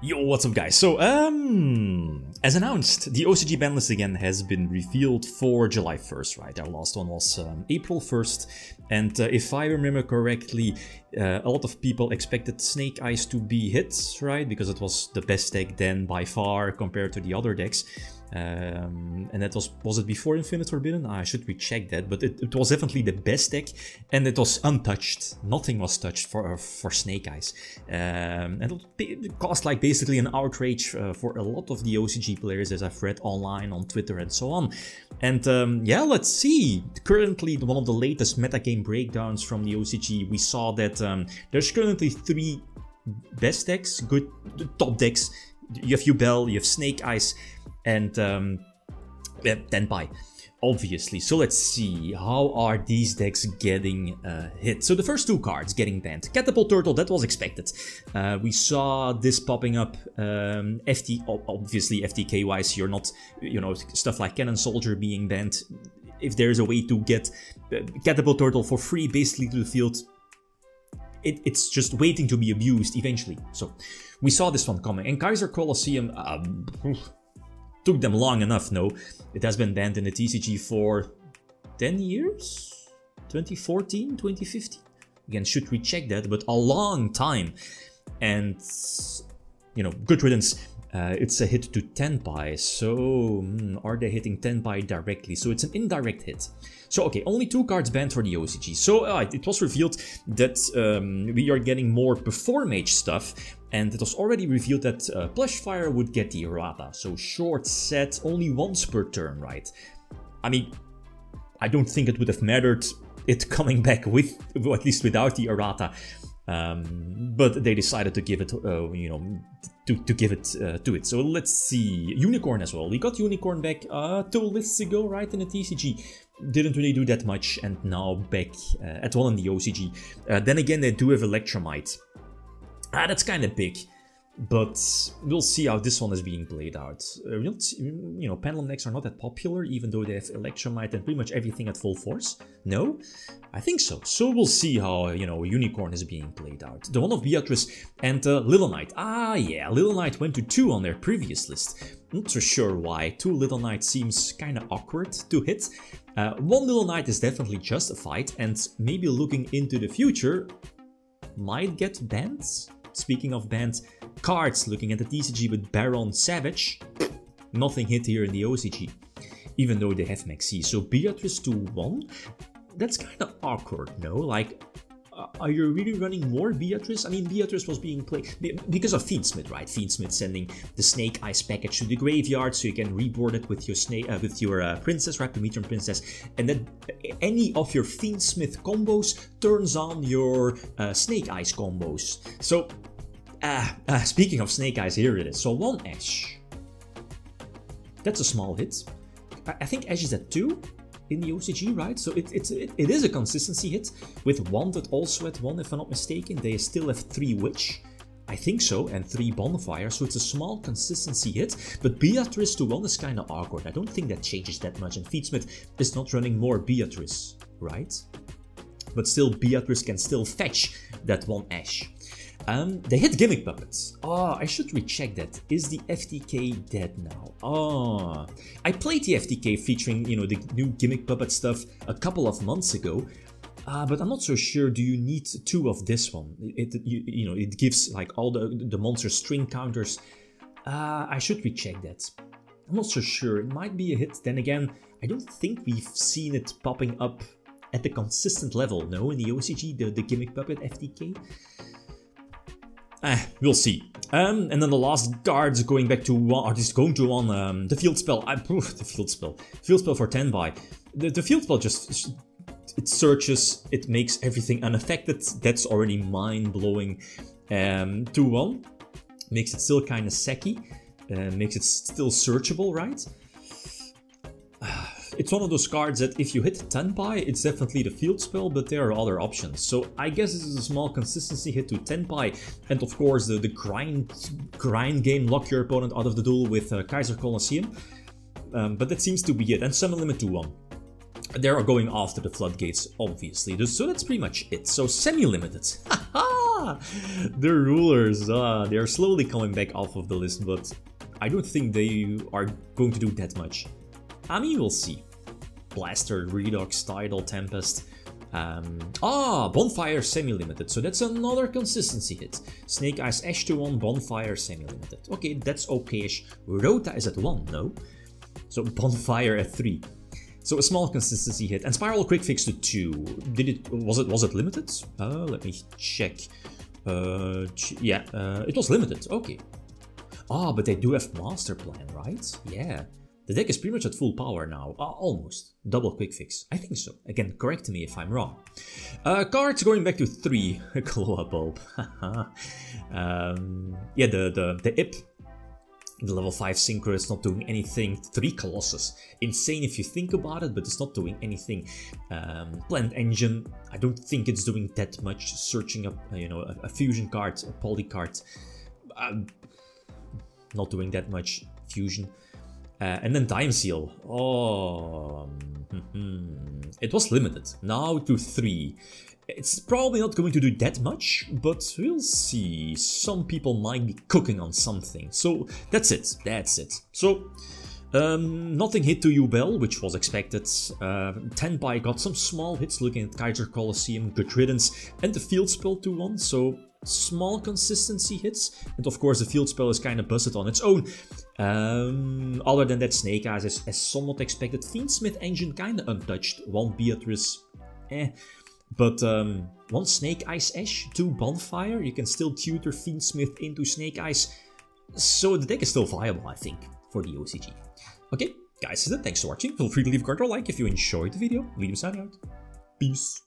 Yo, what's up guys? So, as announced, the OCG ban list again has been revealed for July 1st, right? Our last one was April 1st, and if I remember correctly, a lot of people expected Snake Eyes to be hit, right? Because it was the best deck then by far compared to the other decks. And that was it before Infinite Forbidden? I should recheck that, but it was definitely the best deck, and it was untouched. Nothing was touched for Snake Eyes, and it caused like basically an outrage for a lot of the OCG players, as I've read online on Twitter and so on. And yeah, let's see. Currently, one of the latest metagame breakdowns from the OCG, we saw that there's currently 3 best decks, good top decks. You have Yubel, you have Snake Eyes, and Tenpai, obviously. So let's see, how are these decks getting hit? So the first 2 cards getting banned. Catapult Turtle, that was expected. We saw this popping up, obviously FTK-wise, you're not, you know, stuff like Cannon Soldier being banned. If there's a way to get Catapult Turtle for free basically to the field, it's just waiting to be abused eventually. So we saw this one coming. And Kaiser Colosseum took them long enough, no? It has been banned in the TCG for 10 years? 2014, 2015? Again, should recheck that, but a long time. And, you know, good riddance. It's a hit to Tenpai, so are they hitting Tenpai directly? So it's an indirect hit. So okay, only 2 cards banned for the OCG. So it was revealed that we are getting more Perform Mage stuff, and it was already revealed that Plushfire would get the errata. So short set, only once per turn, right? I mean, I don't think it would have mattered it coming back with, well, at least without the errata. But they decided to give it, you know, to give it to it. So let's see, Unicorn as well. We got Unicorn back 2 lists ago, right, in the TCG. Didn't really do that much, and now back at one in the OCG. Then again, they do have Electromite. That's kind of big, but we'll see how this one is being played out. You know, Pendulum decks are not that popular, even though they have Electromite and pretty much everything at full force. No? I think so. So we'll see how, you know, Unicorn is being played out. The one of Beatrice and Little Knight. Ah, yeah, Little Knight went to 2 on their previous list. Not so sure why. 2 Little Knight seems kind of awkward to hit. 1 Little Knight is definitely justified, and maybe looking into the future, might get banned. Speaking of banned cards, looking at the TCG with Baron Savage, nothing hit here in the OCG, even though they have Maxi. So Beatrice to 1, that's kind of awkward, no? Like, are you really running more Beatrice? I mean, Beatrice was being played because of Fiendsmith, right? Fiendsmith sending the Snake Eyes package to the graveyard, so you can reboard it with your princess, right? Promethean Princess, and then any of your Fiendsmith combos turns on your Snake Eyes combos. So, speaking of Snake Eyes, here it is. So 1 Ash. That's a small hit. I think Ash is at 2. In the OCG, right? So it is a consistency hit, with Wanted also at 1, if I'm not mistaken. They still have 3 Witch, I think so, and 3 Bonfire, so it's a small consistency hit, but Beatrice to 1 is kind of awkward. I don't think that changes that much, and Fiendsmith is not running more Beatrice, right? But still, Beatrice can still fetch that 1 Ash. They hit Gimmick Puppets. Oh, I should recheck that. Is the FTK dead now? Oh, I played the FTK featuring, you know, the new Gimmick Puppet stuff a couple of months ago. But I'm not so sure. Do you need 2 of this one? You know, it gives like all the monster string counters. I should recheck that. I'm not so sure. It might be a hit. Then again, I don't think we've seen it popping up at the consistent level. No, in the OCG, the Gimmick Puppet FTK. We'll see. And then the last cards going back to 1, or just going to 1, the Field Spell. The Field Spell. Field Spell for Tenpai. The Field Spell just, it searches, it makes everything unaffected. That's already mind-blowing. 2-1. Makes it still kind of sacky. Makes it still searchable, right? It's one of those cards that if you hit Tenpai, it's definitely the Field Spell, but there are other options. So I guess this is a small consistency hit to Tenpai, and of course the grind game, lock your opponent out of the duel with Kaiser Colosseum. But that seems to be it, and Summon Limit to 1. They are going after the floodgates, obviously, so that's pretty much it. So semi-limited. Haha! The rulers, they are slowly coming back off of the list, but I don't think they are going to do that much. I mean, we'll see. Blaster, Redox, Tidal, Tempest. Bonfire semi-limited, so that's another consistency hit. Snake Eyes Ash to 1, Bonfire semi-limited. Okay, that's okay-ish. Rota is at 1, no? So Bonfire at 3. So a small consistency hit. And Spiral Quick Fix to 2. Was it limited? Let me check. It was limited, okay. But they do have Master Plan, right? Yeah. The deck is pretty much at full power now. Almost. Double Quick Fix. I think so. Again, correct me if I'm wrong. Cards going back to 3. Kloa Bulb. Yeah, the IP. The level 5 Synchro is not doing anything. 3 Colossus. Insane if you think about it, but it's not doing anything. Plant Engine. I don't think it's doing that much. Searching up, a fusion card, a poly card. Not doing that much. Fusion. And then Time Seal. It was limited. Now to 3. It's probably not going to do that much, but we'll see. Some people might be cooking on something. So that's it. So nothing hit to Yubel, which was expected. Tenpai got some small hits looking at Kaiser Colosseum, Good Riddance, and the Field Spell to 1. So small consistency hits. And of course the Field Spell is kind of busted on its own. Other than that, Snake Eyes is somewhat expected. Fiendsmith Engine kind of untouched. 1 Beatrice, But 1 Snake Eyes Ash, 2 Bonfire. You can still tutor Fiendsmith into Snake Eyes. So the deck is still viable, I think, for the OCG. Okay, guys, that's it. Thanks for watching. Feel free to leave a card or like if you enjoyed the video. Leave a sign out. Peace.